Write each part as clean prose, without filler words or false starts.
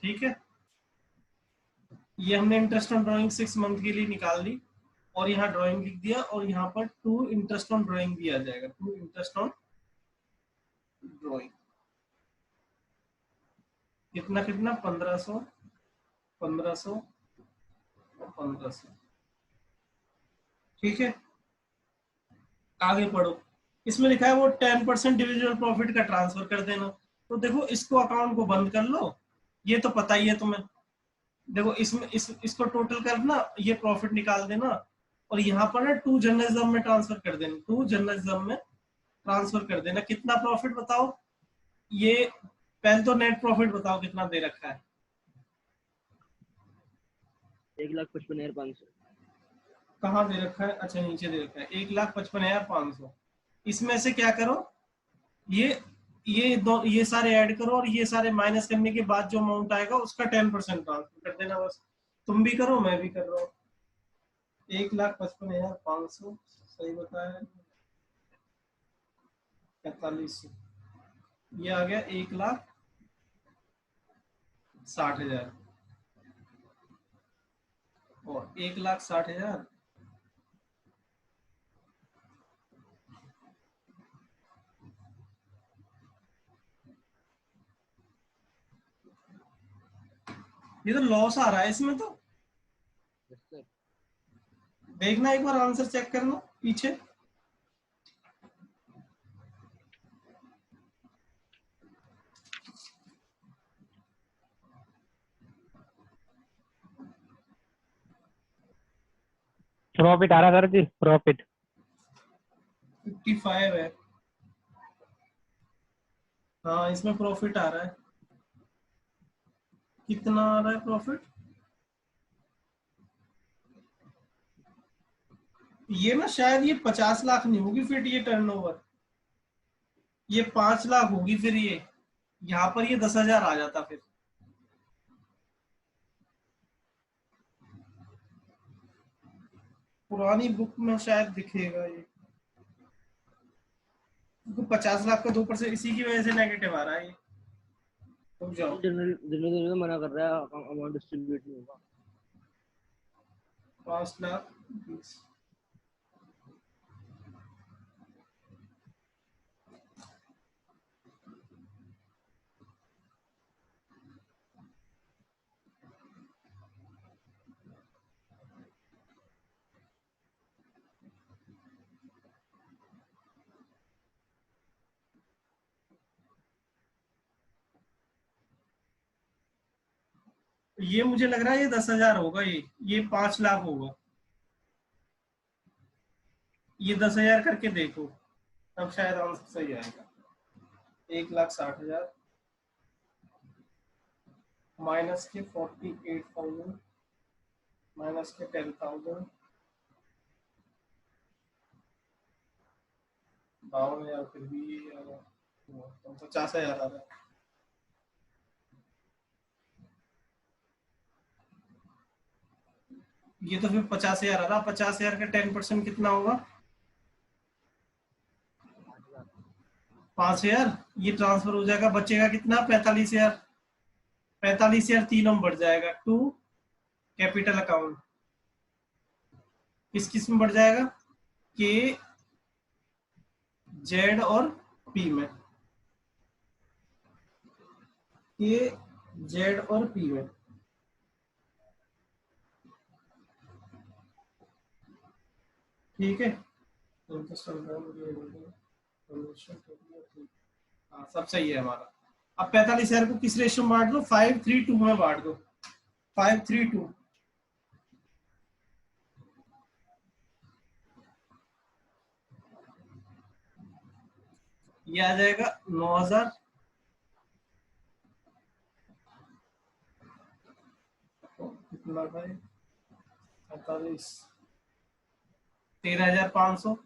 ठीक है, ये हमने इंटरेस्ट ऑन ड्राइंग 6 मंथ के लिए निकाल दी और यहाँ ड्राइंग लिख दिया और यहाँ पर 2 इंटरेस्ट ऑन ड्राइंग भी आ जाएगा, 2 इंटरेस्ट ऑन ड्राइंग। कितना कितना 1500 1500 और 1500। ठीक है, आगे पढ़ो। इसमें लिखा है वो 10% डिविजिबल प्रॉफिट का ट्रांसफर कर देना। तो देखो इसको अकाउंट को बंद कर लो, ये तो पता ही है तुम्हें। देखो इसमें इसको टोटल करना, ये प्रॉफिट निकाल देना और यहाँ पर ना 2 जर्नलिज्म में ट्रांसफर कर देना, 2 जर्नलिज्म में ट्रांसफर कर देना। कितना प्रॉफिट बताओ, ये पहले तो नेट प्रॉफिट बताओ कितना दे रखा है। 1,55,500। कहाँ दे रखा है, अच्छा नीचे दे रखा है 1,55,500। इसमें से क्या करो, ये सारे ऐड करो और ये सारे माइनस करने के बाद जो अमाउंट आएगा उसका 10% ट्रांसफर कर देना बस। तुम भी करो मैं भी कर रहा हूँ। 1,55,500 सही बताया, 4500, ये आ गया 1,60,000 और 1,60,000 ये तो लॉस आ रहा है इसमें। तो देखना एक बार आंसर चेक करना पीछे। प्रॉफिट आ रहा सर जी, प्रॉफिट 55 है। हाँ इसमें प्रॉफिट आ रहा है। कितना आ रहा है प्रॉफिट, ये ना शायद ये 50 लाख नहीं होगी फिर ये टर्नओवर, ये 5 लाख होगी फिर ये, यहाँ पर ये 10,000 आ जाता फिर। पुरानी बुक में शायद दिखेगा ये, 50 लाख का 2% इसी की वजह से नेगेटिव आ रहा है ये। रुक जाओ, जनरल मना कर रहा है, अमाउंट डिस्ट्रीब्यूट नहीं होगा। 5 लाख 20। ये मुझे लग रहा है ये 10,000 होगा, ये 5 लाख होगा। ये 10,000 करके देखो तब शायद आंसर सही आएगा। 1,60,000 माइनस के 48,000 माइनस के 10,000, 52,000 फिर भी 50,000 आ रहा है। ये तो फिर 50,000 आ रहा, 50,000 का 10% कितना होगा, 5,000। ये ट्रांसफर हो जाएगा, बचेगा कितना 45,000। 45,000 तीनों में बढ़ जाएगा, टू कैपिटल अकाउंट। किस किस में बढ़ जाएगा, के जेड और पी में, के जेड और पी में। ठीक है, हाँ सब सही है हमारा। अब 45,000 को किस रेशियो में बांट दो, 5:3:2 में बांट दो, 5:3:2। ये आ जाएगा 9,000 कितना भाई 45, 13,500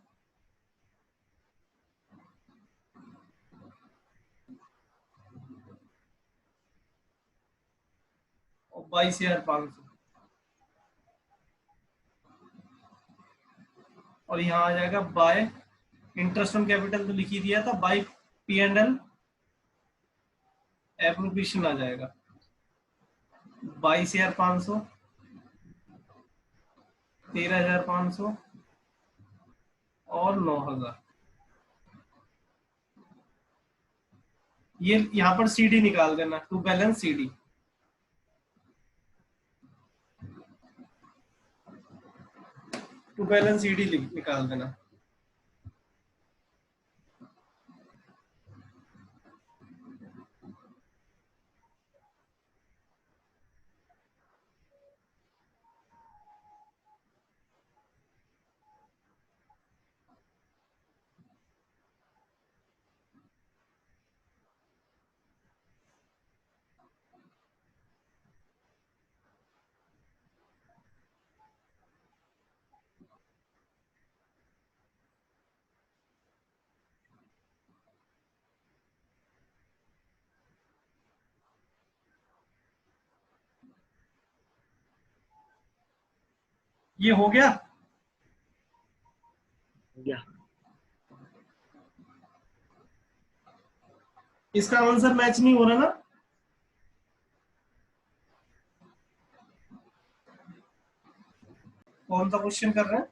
और 22,500 और यहाँ आ जाएगा बाय इंटरेस्ट ऑन कैपिटल, तो लिख ही दिया था, बाय P&L एप्रोप्रिएशन आ जाएगा। 22,500, 13,500 और 9,000। ये यहाँ पर सीडी निकाल देना, to balance CD. To balance CD निकाल देना। ये हो गया। या इसका आंसर मैच नहीं हो रहा ना? कौन सा क्वेश्चन कर रहे हैं?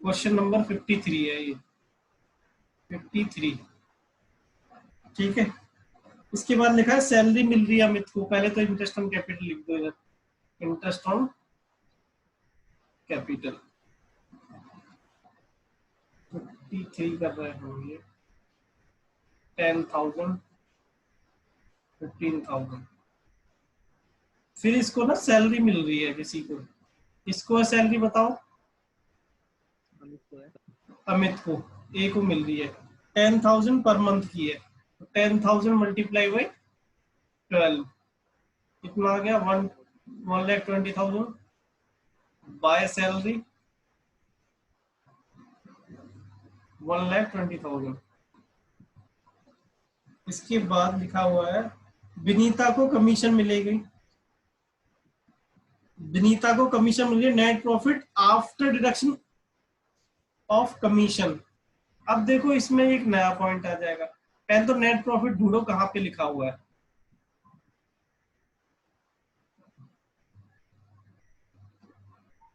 क्वेश्चन नंबर 53 है ये, 53। ठीक है, इसके बाद लिखा है सैलरी मिल रही है अमित को। पहले तो इंटरेस्ट ऑन कैपिटल लिख दो इधर, इंटरेस्ट ऑन कैपिटल 53 कर रहे हैं ये, 10,000, 15,000। फिर इसको ना सैलरी मिल रही है किसी को, इसको सैलरी बताओ। अमित को, ए को मिल रही है 10,000 पर मंथ की है। 10,000 मल्टीप्लाई बाई 12 कितना आ गया? 1,20,000 बाय सैलरी 1,20,000। इसके बाद लिखा हुआ है विनीता को कमीशन मिलेगी। विनीता को कमीशन मिलेगी, net profit after deduction of commission. अब देखो इसमें एक नया पॉइंट आ जाएगा। पहले तो नेट प्रॉफिट ढूंढो कहां पे लिखा हुआ है।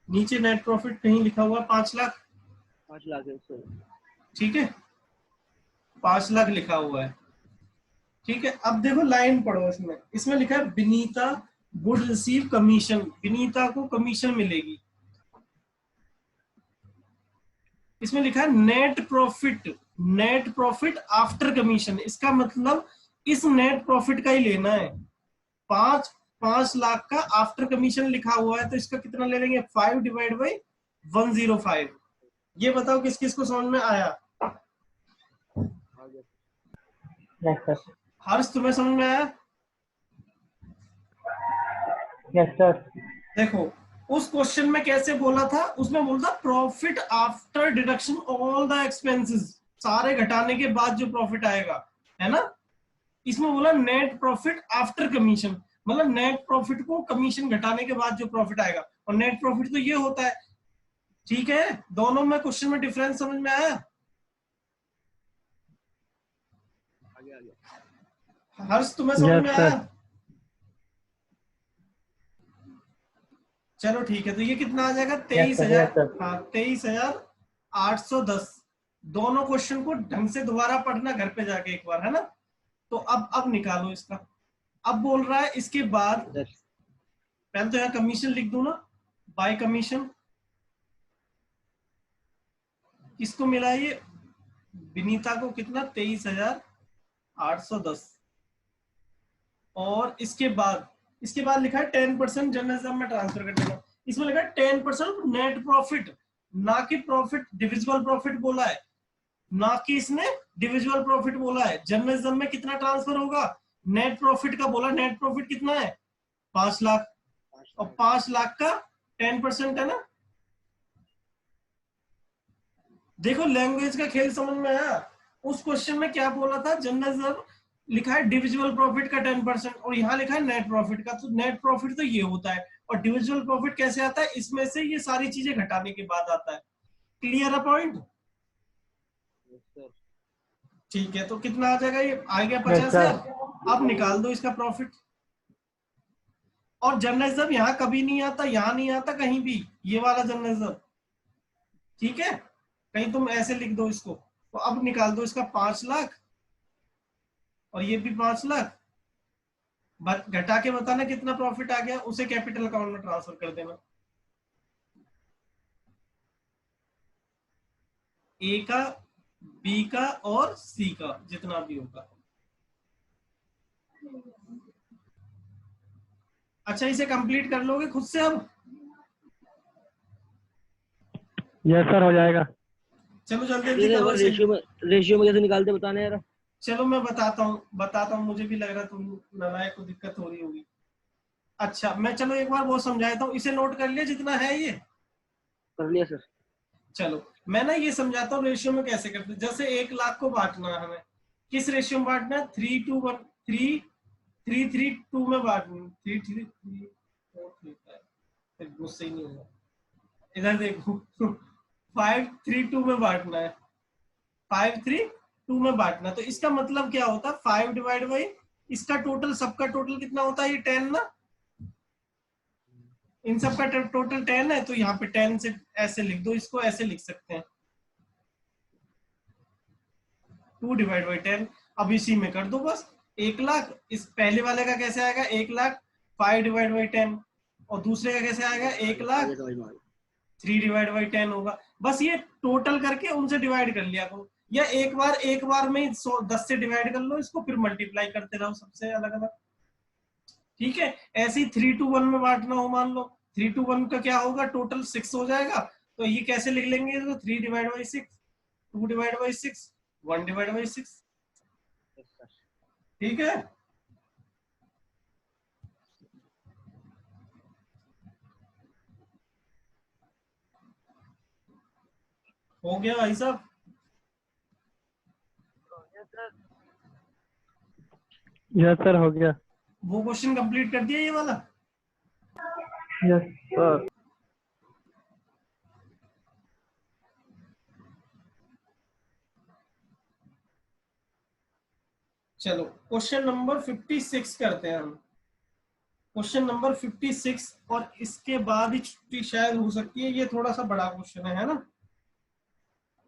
नीचे नेट प्रॉफिट कहीं लिखा हुआ है 5 लाख। 5 लाख है उससे। ठीक है, 5 लाख लिखा हुआ है। ठीक है, अब देखो लाइन पढ़ो इसमें। इसमें लिखा है Vinita would receive commission. Vinita को कमीशन मिलेगी। इसमें लिखा है net profit, net profit after commission. इसका मतलब इस नेट प्रॉफिट का ही लेना है। 5 लाख का आफ्टर कमीशन लिखा हुआ है, तो इसका कितना ले लेंगे? 5 डिवाइड बाई 105। ये बताओ किस किस को समझ में आया? Yes sir. हर्ष तुम्हें समझ में आया? Yes sir. देखो उस क्वेश्चन में कैसे बोला था, उसमें बोलता profit after deduction all the expenses, सारे घटाने के बाद जो प्रॉफिट आएगा, है ना? इसमें बोला नेट प्रॉफिट आफ्टर कमीशन, मतलब नेट प्रॉफिट को कमीशन घटाने के बाद जो प्रॉफिट आएगा। और नेट प्रॉफिट तो ये होता है। ठीक है, दोनों में क्वेश्चन में डिफरेंस समझ में आया? हर्ष तुम्हें समझ में आया? चलो ठीक है, तो ये कितना आ जाएगा? 23,000। हाँ, 23,810। दोनों क्वेश्चन को ढंग से दोबारा पढ़ना घर पे जाके एक बार, है ना? तो अब निकालो इसका। अब बोल रहा है इसके बाद, पहले तो यहाँ कमीशन लिख दू ना, बाय कमीशन। किसको मिला ये? विनीता को कितना? 23,810। और इसके बाद लिखा है 10% जनरल में ट्रांसफर कर देना। इसमें लिखा है 10% नेट प्रॉफिट, ना कि प्रॉफिट डिविजिबल प्रॉफिट बोला है, ना कि इसने डिविजिबल प्रॉफिट बोला है। जर्नलिज्म में कितना ट्रांसफर होगा? नेट प्रॉफिट का बोला। नेट प्रॉफिट कितना है? 5 लाख। और 5 लाख का 10% है ना? देखो लैंग्वेज का खेल समझ में आया? उस क्वेश्चन में क्या बोला था? जर्नलिज्म लिखा है डिविजिबल प्रॉफिट का 10%, और यहाँ लिखा है नेट प्रॉफिट का। तो नेट प्रॉफिट तो ये होता है, और डिविजिबल प्रॉफिट कैसे आता है? इसमें से ये सारी चीजें घटाने के बाद आता है। क्लियर है पॉइंट? ठीक है, तो कितना आ जाएगा? ये आ गया 50,000। अब निकाल दो इसका प्रॉफिट। और जर्नलिज्म यहाँ कभी नहीं आता, यहाँ नहीं आता कहीं भी, ये वाला जर्नलिज्म, ठीक है। कहीं तुम ऐसे लिख दो इसको, तो अब निकाल दो इसका 5 लाख और ये भी 5 लाख, घटा के बताना कितना प्रॉफिट आ गया, उसे कैपिटल अकाउंट में ट्रांसफर कर देना। ए का, बी का और सी का जितना भी होगा। अच्छा, इसे कंप्लीट कर लोगे खुद से अब? यस सर, हो जाएगा। चलो जल्दी जल्दी करो इसे। रेशियो में कैसे निकालते बताना यार। चलो मैं बताता हूँ, मुझे भी लग रहा है तुम नालायक को दिक्कत हो रही होगी। अच्छा, मैं चलो एक बार वो समझाता हूँ, इसे नोट कर लिया जितना है ये? कर लिया सर। चलो मैं ना ये समझाता हूँ रेशियो में कैसे करते हैं। जैसे 1 लाख को बांटना है हमें, किस रेशियो में बांटना है? 3:1, 3:2 में बांटना, 3:3, 4:3, मुझसे ही नहीं होगा, इधर देखो 5:3 में बांटना है, 5:3 में बांटना। तो इसका मतलब क्या होता है? 5 डिवाइड बाई इसका टोटल, सबका टोटल कितना होता है? ये 10 ना, इन सब का टोटल 10 है, तो यहाँ पे 10 से ऐसे लिख दो, इसको ऐसे लिख सकते हैं 2 डिवाइड बाई 10। अब इसी में कर दो बस 1 लाख। इस पहले वाले का कैसे आएगा? 1 लाख 5 डिवाइड बाई 10, और दूसरे का कैसे आएगा? 1 लाख 3 डिवाइड बाई 10 होगा। बस ये टोटल करके उनसे डिवाइड कर लिया करो, या एक बार में 10 से डिवाइड कर लो इसको, फिर मल्टीप्लाई करते रहो सबसे अलग अलग, ठीक है। ऐसे ही 3:1 में बांटना हो, मान लो 3:1 का क्या होगा? टोटल 6 हो जाएगा, तो ये कैसे लिख लेंगे? तो 3 divide by 6, 2 divide by 6, 1 divide by 6, ठीक है। हो गया भाई साहब? यस सर, हो गया। वो क्वेश्चन कंप्लीट कर दिया ये वाला? Yes sir. चलो क्वेश्चन नंबर 56 करते हैं हम। क्वेश्चन नंबर 56, और इसके बाद ही छुट्टी शायद हो सकती है। ये थोड़ा सा बड़ा क्वेश्चन है ना,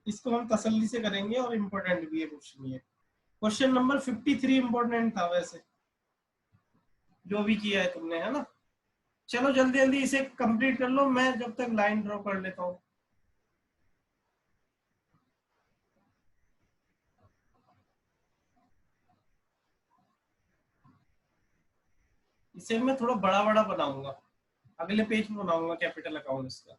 इसको हम तसल्ली से करेंगे, और इम्पोर्टेंट भी है क्वेश्चन ये। क्वेश्चन नंबर 53 इम्पोर्टेंट था वैसे, जो भी किया है तुमने, है ना। चलो जल्दी जल्दी इसे कंप्लीट कर लो, मैं जब तक लाइन ड्रॉ कर लेता हूँ। इसे मैं थोड़ा बड़ा बड़ा बनाऊंगा, अगले पेज में बनाऊंगा कैपिटल अकाउंट इसका।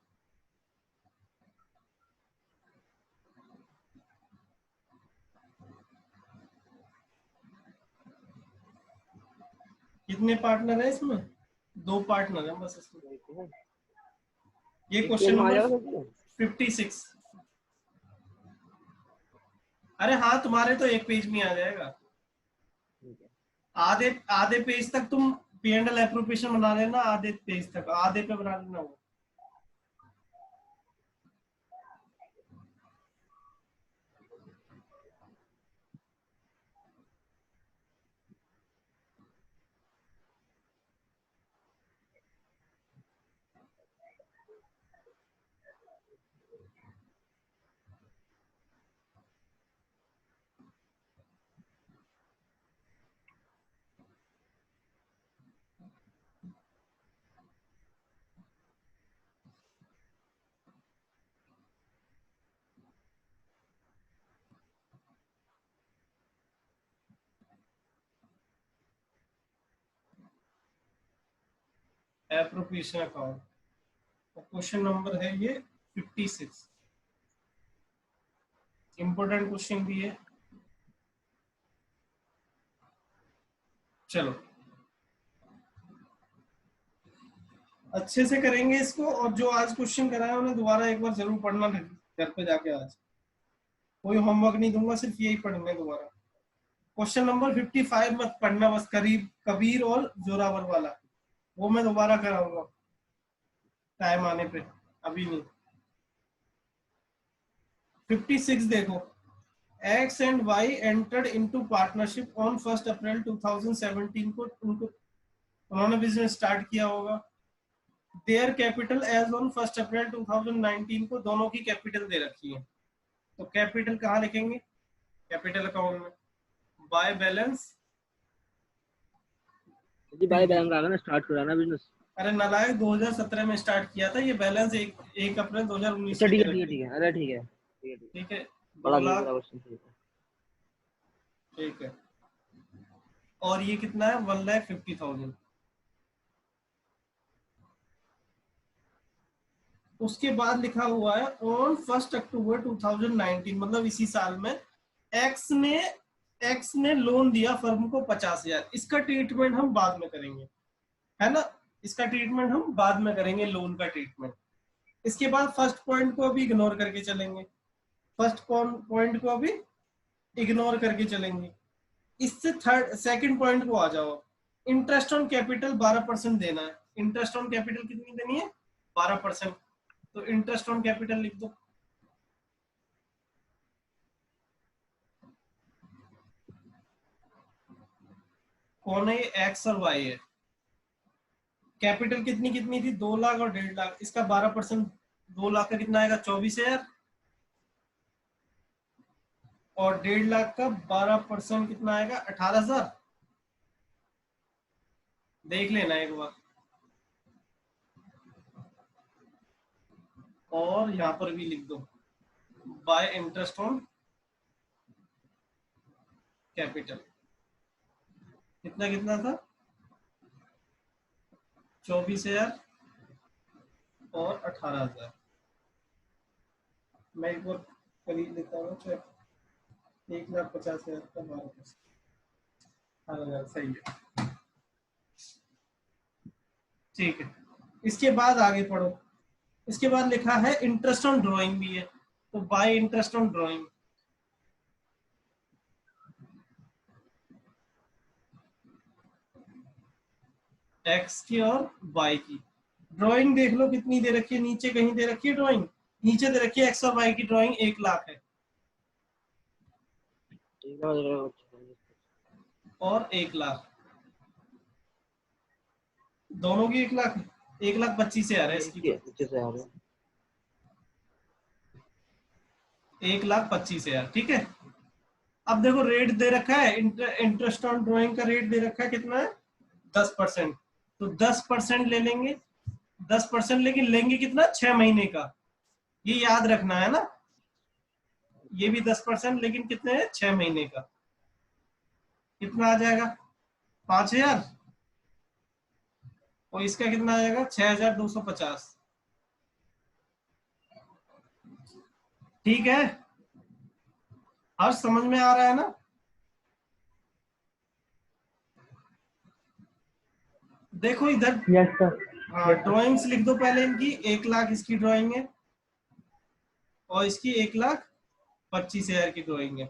कितने पार्टनर है इसमें? 2 पार्टनर है बस इसमें। ये क्वेश्चन नंबर 56। अरे हाँ, तुम्हारे तो एक पेज में आ जाएगा। आधे आधे पेज तक तुम P&L एप्रोप्रिएशन बना लेना, आधे पेज तक, आधे पे बना लेना वो। एप्रोप्रिएशन अकाउंट, क्वेश्चन नंबर है ये 56। इंपोर्टेंट क्वेश्चन भी है। चलो अच्छे से करेंगे इसको, और जो आज क्वेश्चन कराया उन्हें दोबारा एक बार जरूर पढ़ना घर पे जाके। आज कोई होमवर्क नहीं दूंगा, सिर्फ यही पढ़ना है दोबारा। क्वेश्चन नंबर 55 मत पढ़ना, बस कबीर और जोरावर वाला, वो मैं दोबारा कराऊंगा टाइम आने पे, अभी नहीं। 56 देखो, X and Y entered into partnership on 1 अप्रैल 2017 को उनको उन्होंने बिजनेस स्टार्ट किया होगा। देयर कैपिटल एज ऑन 1 अप्रैल 2019 को दोनों की कैपिटल दे रखी है, तो कैपिटल कहाँ लिखेंगे? कैपिटल अकाउंट में। बाय बैलेंस जी भाई बैंक आ गया ना, स्टार्ट करा ना बिजनेस। अरे नालायक 2017 में स्टार्ट किया था, ये बैलेंस 1 अप्रैल 2019 अच्छा की ठीक दे है ठीक है रखी ठीक है। है, अरे ठीक है ठीक है ठीक है, ठीक है, बड़ा 2 नहीं लाख। बड़ा क्वेश्चन ठीक है। ठीक है, और ये कितना है? 1,50,000। उसके बाद लिखा हुआ है ऑन 1 अक्टूबर 2019, मतलब इसी साल में एक्स ने लोन दिया फर्म को 50,000। इसका ट्रीटमेंट हम बाद में करेंगे, है ना, इसका ट्रीटमेंट हम बाद में करेंगे, लोन का ट्रीटमेंट। इसके बाद फर्स्ट पॉइंट को अभी इग्नोर करके चलेंगे, फर्स्ट पॉइंट को अभी इग्नोर करके चलेंगे। इससे थर्ड सेकंड पॉइंट को आ जाओ। इंटरेस्ट ऑन कैपिटल 12% देना है। इंटरेस्ट ऑन कैपिटल कितनी देनी है? 12%। तो इंटरेस्ट ऑन कैपिटल लिख दो। कौन है? एक्स और वाई है। कैपिटल कितनी कितनी थी? 2 लाख और 1.5 लाख। इसका 12%, 2 लाख का कितना आएगा? 24,000। और 1.5 लाख का 12% कितना आएगा? 18,000। देख लेना एक बार। और यहाँ पर भी लिख दो बाय इंटरेस्ट ऑन कैपिटल। कितना कितना था? 24,000 और 18,000। मैं एक बार खरीद लेता हूँ चेक। 1,50,000 का 12%, 18,000 सही है। ठीक है, इसके बाद आगे पढ़ो। इसके बाद लिखा है इंटरेस्ट ऑन ड्राइंग भी है, तो bye interest on drawing. X की और वाई की ड्राइंग देख लो कितनी दे रखी है, नीचे कहीं दे रखी है ड्राइंग, नीचे दे रखी है एक्स और वाई की ड्राइंग 1 लाख है, ठीक है और 1 लाख दोनों की 1 लाख, 1,25,000 है इसकी, इसकी तो अच्छे से आ रहे हैं। 1,25,000। ठीक है, अब देखो रेट दे रखा है, इंटरेस्ट ऑन ड्राइंग का रेट दे रखा है कितना है? 10%। तो 10% ले लेंगे, 10%, लेकिन लेंगे कितना? 6 महीने का। ये याद रखना है ना, ये भी 10%, लेकिन कितने हैं? 6 महीने का। कितना आ जाएगा? 5,000। और इसका कितना आ जाएगा? 6,250। ठीक है, हर समझ में आ रहा है ना? देखो इधर, यस सर। हाँ ड्राइंग्स लिख दो पहले इनकी। 1 लाख इसकी ड्राइंग है, और इसकी 1,25,000 की ड्राइंग है।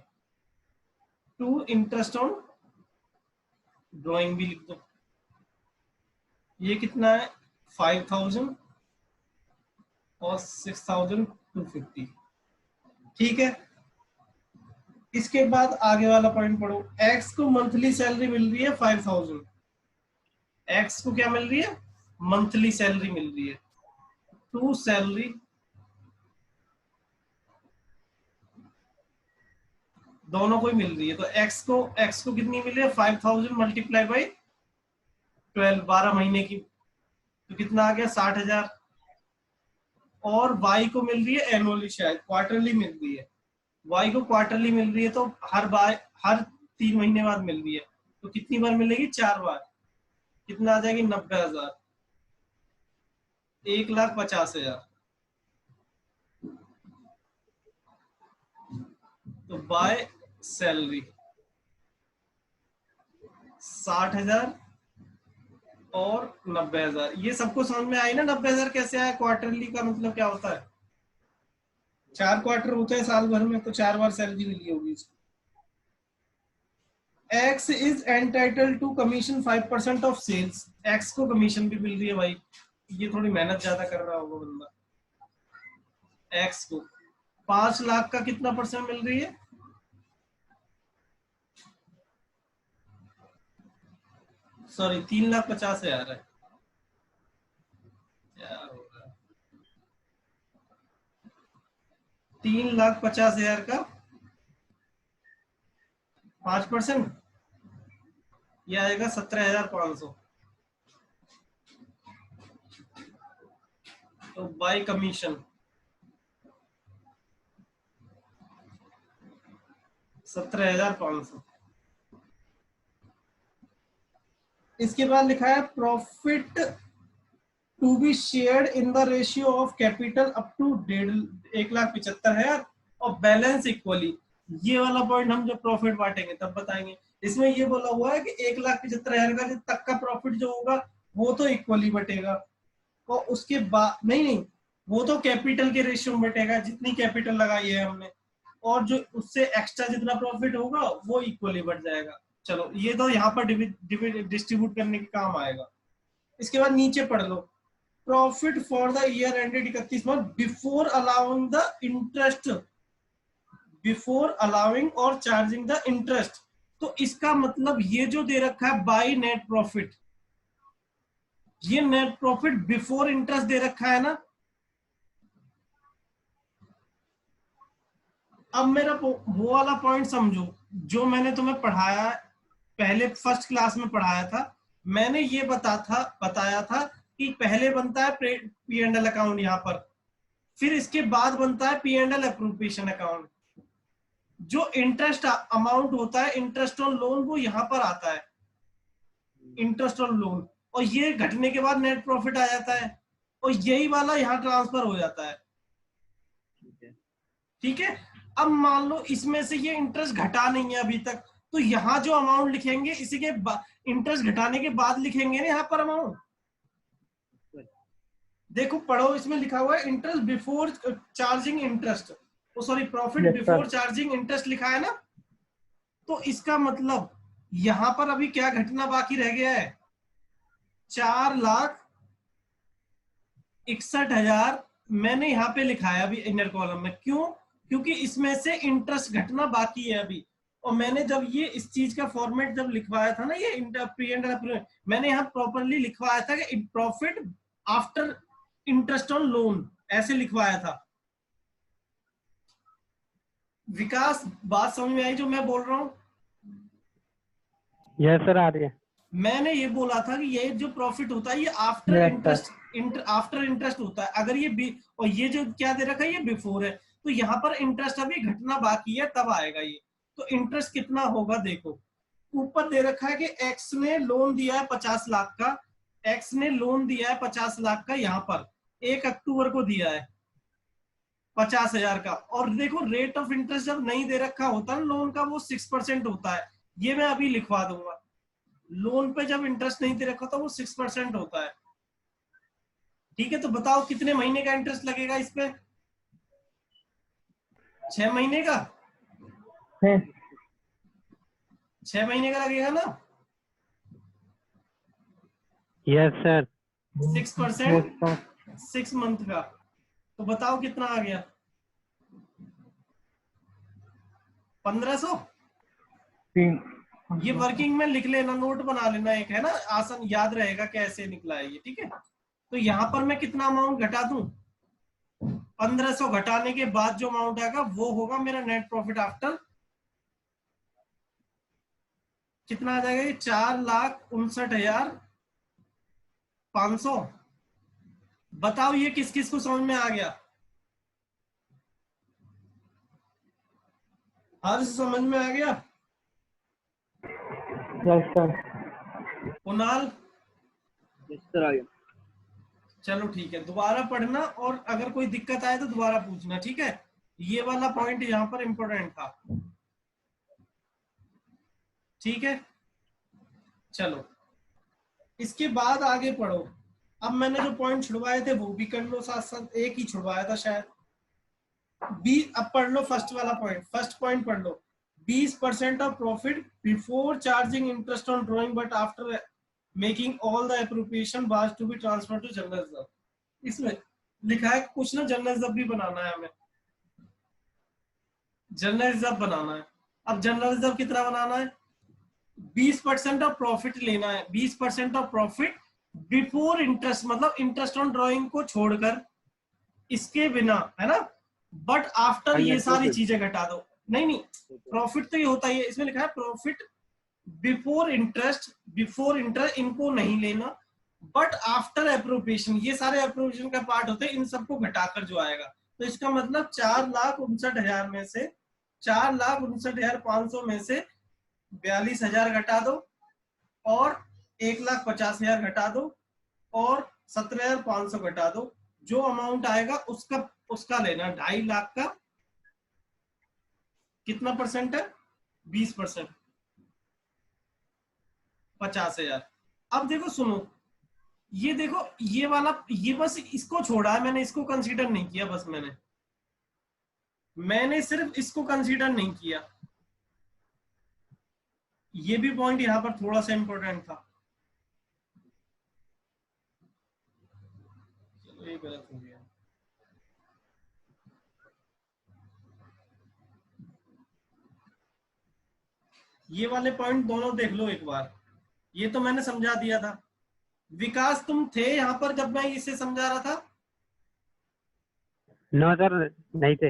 टू इंटरेस्ट ऑन ड्राइंग भी लिख दो। ये कितना है? 5,000 और 6,250। ठीक है, इसके बाद आगे वाला पॉइंट पढ़ो। एक्स को मंथली सैलरी मिल रही है 5,000। एक्स को क्या मिल रही है? मंथली सैलरी मिल रही है। टू सैलरी, दोनों को ही मिल रही है। तो एक्स को कितनी मिल रही है? 5,000 मल्टीप्लाई बाई 12, 12 महीने की, तो कितना आ गया? 60,000। और वाई को मिल रही है एनुअली, शायद क्वार्टरली मिल रही है। वाई को क्वार्टरली मिल रही है, तो हर 3 महीने बाद मिल रही है। तो कितनी बार मिलेगी? 4 बार। कितना आ जाएगी? 90,000। 1,50,000। तो बाय सैलरी 60,000 और 90,000। ये सबको समझ में आई ना? 90,000 कैसे आया? क्वार्टरली का मतलब क्या होता है? 4 क्वार्टर होते हैं साल भर में, तो 4 बार सैलरी मिली होगी इसको। X is entitle to commission 5% of sales. X को कमीशन भी मिल रही है भाई, ये थोड़ी मेहनत ज्यादा कर रहा होगा बंदा। एक्स को 5 लाख का कितना परसेंट मिल रही है? सॉरी 3,50,000 है। क्या होगा 3,50,000 का 5%, यह आएगा 17,500। तो बाय कमीशन 17,500। इसके बाद लिखा है profit to be shared in the ratio of capital up to 1,75,000 और बैलेंस इक्वली। ये वाला पॉइंट हम जब प्रॉफिट बांटेंगे तब बताएंगे। इसमें ये बोला हुआ है कि 1,75,000 का तक का प्रॉफिट जो होगा वो तो इक्वली बटेगा, और उसके बाद नहीं, वो तो कैपिटल के रेशियो में बटेगा, जितनी कैपिटल लगाई है हमने, और जो उससे एक्स्ट्रा जितना प्रॉफिट होगा वो इक्वली बढ़ जाएगा। चलो ये तो यहाँ पर डिस्ट्रीब्यूट करने के काम आएगा। इसके बाद नीचे पढ़ लो, profit for the year ended 31 March before allowing the interest, before allowing और चार्जिंग द इंटरेस्ट। तो इसका मतलब ये जो दे रखा है बाय नेट प्रॉफिट, ये नेट प्रॉफिट बिफोर इंटरेस्ट दे रखा है ना। अब मेरा वो वाला पॉइंट समझो जो मैंने तुम्हें पढ़ाया पहले फर्स्ट क्लास में पढ़ाया था। मैंने ये बताया था कि पहले बनता है पी एंड एल अकाउंट यहाँ पर, फिर इसके बाद बनता है P and L appropriation account. जो इंटरेस्ट अमाउंट होता है इंटरेस्ट ऑन लोन वो यहाँ पर आता है, इंटरेस्ट ऑन लोन, और ये घटने के बाद नेट प्रॉफिट आ जाता है, और यही वाला यहाँ ट्रांसफर हो जाता है। ठीक है। अब मान लो इसमें से ये इंटरेस्ट घटा नहीं है अभी तक, तो यहाँ जो अमाउंट लिखेंगे इसी के इंटरेस्ट घटाने के बाद लिखेंगे ना यहाँ पर अमाउंट। देखो पढ़ो, इसमें लिखा हुआ है interest before charging interest, sorry profit before charging interest लिखा है ना। तो इसका मतलब यहां पर अभी क्या घटना बाकी रह गया है, 4,61,000 मैंने यहाँ पे लिखा है अभी इनर कॉलम में। क्यों? क्योंकि इसमें से इंटरेस्ट घटना बाकी है अभी। और मैंने जब ये इस चीज का फॉर्मेट जब लिखवाया था ना, ये प्री एंड मैंने यहाँ प्रॉपरली लिखवाया था कि profit after interest on loan, ऐसे लिखवाया था। विकास बात समझ में आई जो मैं बोल रहा हूँ? यस सर आ रही है। मैंने ये बोला था कि ये जो प्रॉफिट होता है ये आफ्टर इंटरेस्ट होता है। अगर ये और ये जो क्या दे रखा है ये बिफोर है, तो यहाँ पर इंटरेस्ट अभी घटना बाकी है तब आएगा ये। तो इंटरेस्ट कितना होगा देखो, ऊपर दे रखा है कि एक्स ने लोन दिया है 50 लाख का, एक्स ने लोन दिया है 50 लाख का, यहाँ पर 1 अक्टूबर को दिया है 50,000 का। और देखो रेट ऑफ इंटरेस्ट जब नहीं दे रखा होता है लोन का वो 6% होता है। ये मैं अभी लिखवा दूंगा, लोन पे जब इंटरेस्ट नहीं दे रखा था वो 6% होता है। ठीक है, तो बताओ कितने महीने का इंटरेस्ट लगेगा इस पे? 6 महीने का, 6 महीने का लगेगा ना। Yes sir. 6% 6 मंथ का, तो बताओ कितना आ गया? 1,500। ये वर्किंग में लिख लेना, नोट बना लेना एक, है ना, आसान याद रहेगा कैसे निकला है ये। ठीक है, तो यहाँ पर मैं कितना अमाउंट घटा दूं? 1,500 घटाने के बाद जो अमाउंट आएगा वो होगा मेरा नेट प्रॉफिट आफ्टर, कितना आ जाएगा ये? 4,59,500। बताओ ये किस किस को समझ में आ गया? हर्ष समझ में आ गया? Yes sir. Kunal? Yes sir आ गया। चलो ठीक है, दोबारा पढ़ना और अगर कोई दिक्कत आए तो दोबारा पूछना। ठीक है, ये वाला पॉइंट यहाँ पर इंपॉर्टेंट था। ठीक है, चलो इसके बाद आगे पढ़ो। अब मैंने जो पॉइंट छुड़वाए थे वो भी कर लो साथ साथ, एक ही छुड़वाया था शायद। अब पढ़ लो फर्स्ट वाला पॉइंट, फर्स्ट पॉइंट पढ़ लो। 20% of profit before charging interest on drawing but after making all the appropriation was to be transfer to general reserve. इसमें लिखा है कुछ ना जनरल रिजर्व भी बनाना है हमें, जनरल रिजर्व बनाना है। अब जनरल रिजर्व कितना बनाना है? 20% ऑफ प्रॉफिट लेना है, 20% ऑफ प्रॉफिट बिफोर इंटरेस्ट, मतलब इंटरेस्ट ऑन ड्रॉइंग को छोड़कर, इसके बिना, है ना। बट आफ्टर ये सारी चीजें घटा दो। नहीं नहीं, प्रॉफिट तो ये होता ही है, इसमें लिखा है profit before interest, before interest इनको नहीं लेना, बट आफ्टर अप्रोप्रिएशन, ये सारे अप्रोप्रिएशन का पार्ट होते हैं, इन सबको घटाकर जो आएगा। तो इसका मतलब 4,59,000 में से 4,59,500 में से 42,000 घटा दो, और 1,50,000 घटा दो, और 17,500 घटा दो। जो अमाउंट आएगा उसका लेना 2.5 लाख का कितना परसेंट है, 20%, 50,000। अब देखो सुनो, ये देखो ये वाला, ये बस इसको छोड़ा है मैंने, इसको कंसीडर नहीं किया, बस मैंने सिर्फ इसको कंसीडर नहीं किया। ये भी पॉइंट यहां पर थोड़ा सा इंपॉर्टेंट था। चलो ये गलत हो गया। ये वाले पॉइंट दोनों देख लो एक बार, ये तो मैंने समझा दिया था। विकास तुम थे यहाँ पर जब मैं इसे समझा रहा था? नो सर, नहीं थे।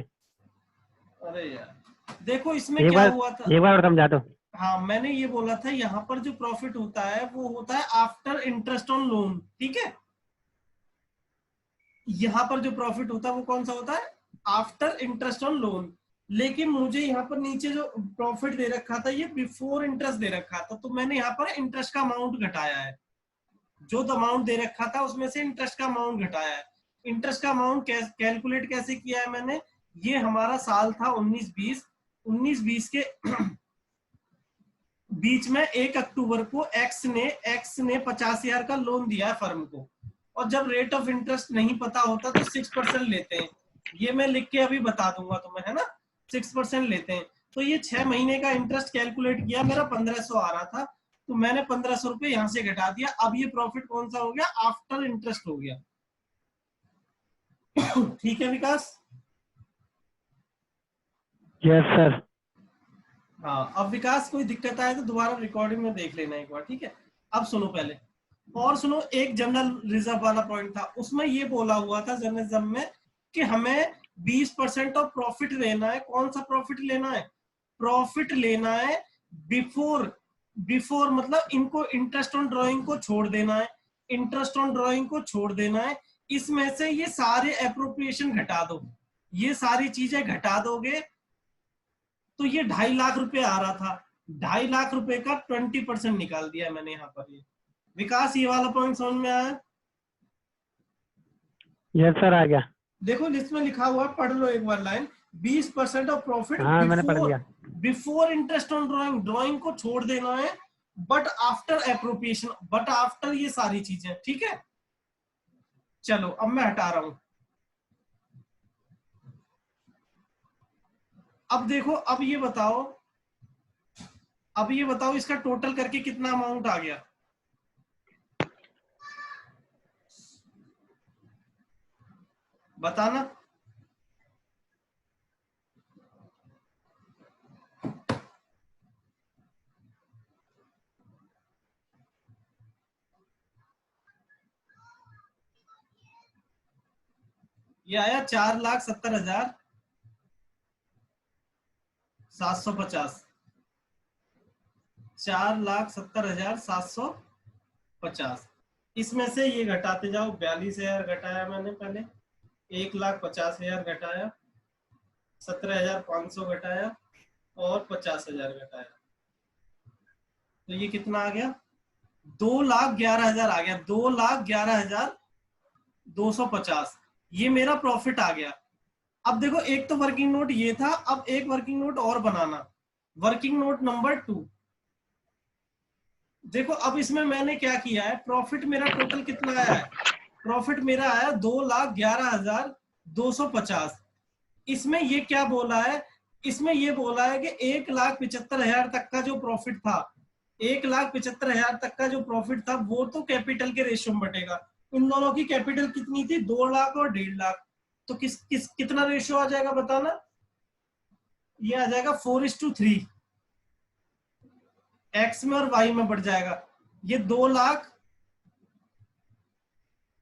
अरे यार देखो इसमें क्या हुआ था, एक बार और समझा दो। हाँ मैंने ये बोला था यहाँ पर जो प्रॉफिट होता है वो होता है आफ्टर इंटरेस्ट ऑन लोन, ठीक है। यहाँ पर जो प्रॉफिट होता है वो कौन सा होता है, आफ्टर इंटरेस्ट ऑन लोन। लेकिन मुझे यहाँ पर नीचे जो प्रॉफिट दे रखा था ये बिफोर इंटरेस्ट दे रखा था, तो मैंने यहाँ पर इंटरेस्ट का अमाउंट घटाया है। जो अमाउंट दे रखा था उसमें से इंटरेस्ट का अमाउंट घटाया है। इंटरेस्ट का अमाउंट कैलकुलेट कैसे किया है मैंने, ये हमारा साल था 19-20 के बीच में 1 अक्टूबर को एक्स ने 50,000 का लोन दिया है फर्म को, और जब रेट ऑफ इंटरेस्ट नहीं पता होता तो 6% लेते हैं। ये मैं लिख के अभी बता दूंगा तुम्हें, है ना, 6% लेते हैं। तो ये 6 महीने का इंटरेस्ट कैलकुलेट किया, मेरा 1,500 आ रहा था, तो मैंने 1,500 रुपए यहाँ से घटा दिया। अब ये प्रॉफिट कौन सा हो गया, आफ्टर इंटरेस्ट हो गया। ठीक है विकास? Yes sir. हाँ, अब विकास कोई दिक्कत आए तो दोबारा रिकॉर्डिंग में देख लेना एक बार, ठीक है। अब सुनो पहले, और सुनो, एक जनरल रिजर्व वाला पॉइंट था, उसमें ये बोला हुआ था जनरल रिजर्व में कि हमें 20% ऑफ प्रॉफिट लेना है। कौन सा प्रॉफिट लेना है, प्रॉफिट लेना है बिफोर मतलब इनको इंटरेस्ट ऑन ड्रॉइंग को छोड़ देना है, इंटरेस्ट ऑन ड्रॉइंग को छोड़ देना है। इसमें से ये सारे एप्रोप्रिएशन घटा दो, ये सारी चीजें घटा दोगे तो ये 2.5 लाख रुपए आ रहा था। 2.5 लाख रुपए का 20% निकाल दिया मैंने यहाँ पर। ये विकास ये वाला पॉइंट समझ में आया? यस सर, आ गया। देखो लिस्ट में लिखा हुआ, पढ़ लो एक बार लाइन। 20% ऑफ प्रॉफिट मैंने पढ़ लिया। Before interest on drawing, drawing को छोड़ देना है, but after appropriation, but after ये सारी चीजें, ठीक है। चलो अब मैं हटा रहा हूं। अब देखो, अब ये बताओ इसका टोटल करके कितना अमाउंट आ गया। बताना। ये आया 4,70,750, 4,70,750। इसमें से ये घटाते जाओ, 42,000 घटाया मैंने पहले, 1,50,000 घटाया, 17,500 घटाया, और 50,000 घटाया, तो ये कितना आ गया, 2,11,000 आ गया, 2,11,250। ये मेरा प्रॉफिट आ गया। अब देखो, एक तो वर्किंग नोट ये था, अब एक वर्किंग नोट और बनाना, वर्किंग नोट नंबर 2। देखो अब इसमें मैंने क्या किया है, प्रॉफिट मेरा टोटल कितना आया है, प्रॉफिट मेरा आया 2,11,250। इसमें ये क्या बोला है, इसमें ये बोला है कि 1,75,000 तक का जो प्रॉफिट था, 1,75,000 तक का जो प्रॉफिट था वो तो कैपिटल के रेशियो में बटेगा। इन दोनों की कैपिटल कितनी थी, 2 लाख और 1.5 लाख, तो कितना रेशियो आ जाएगा बताना। ये आ जाएगा 4:3। एक्स में और वाई में बढ़ जाएगा। ये 2 लाख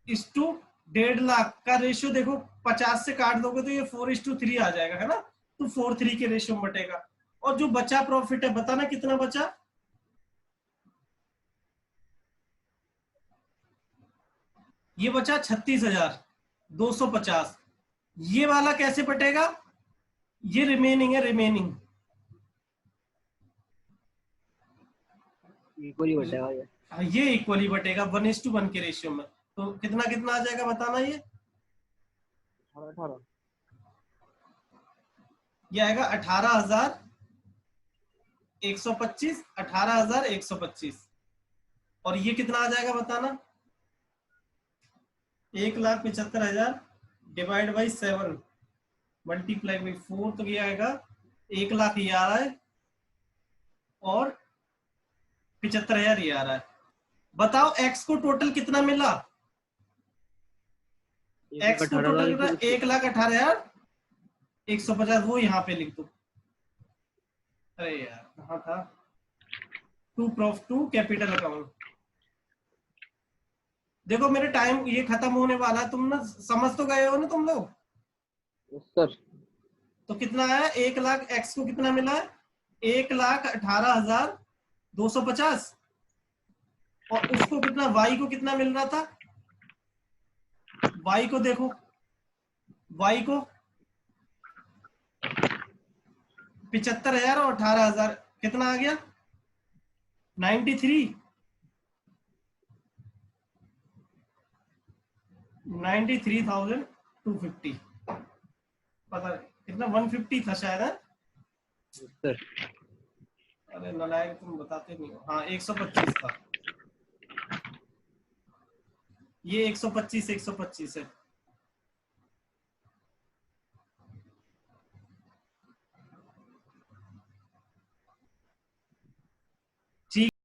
इस टू 1.5 लाख का रेशियो देखो 50 से काट दोगे तो ये 4:3 आ जाएगा, है ना। तो 4:3 के रेशियो में बटेगा। और जो बचा प्रॉफिट है बताना कितना बचा। ये बचा 36,250। ये वाला कैसे बटेगा, ये रिमेनिंग है, रिमेनिंग इक्वली बटेगा ये। ये इक्वली बटेगा 1:1 के रेशियो में। तो कितना कितना आ जाएगा बताना। ये 18 ये आएगा 18,125, 18,125। और ये कितना आ जाएगा बताना। 1,75,000 डिवाइड बाई 7 मल्टीप्लाई बाई 4, तो ये आएगा 1,00,000 ये आ रहा है और 75,000 ये आ रहा है। बताओ एक्स को टोटल कितना मिला। एक्स को टोटल कितना, 1,18,150। वो यहाँ पे लिख दो। अरे यार कहाँ था, टू कैपिटल अकाउंट। देखो मेरे टाइम ये खत्म होने वाला है, तुम ना समझ तो गए हो ना तुम लोग। Yes sir. तो कितना आया, 1,00,000 एक्स को कितना मिला है, 1,18,250। और उसको कितना, वाई को कितना मिल रहा था। वाई को देखो, वाई को 75,000 और 18,000 कितना आ गया, 93,250। पता नहीं कितना, 150 था शायद है? सर अरे नालायक तुम बताते नहीं हो। हाँ 125 था। ये 125 है।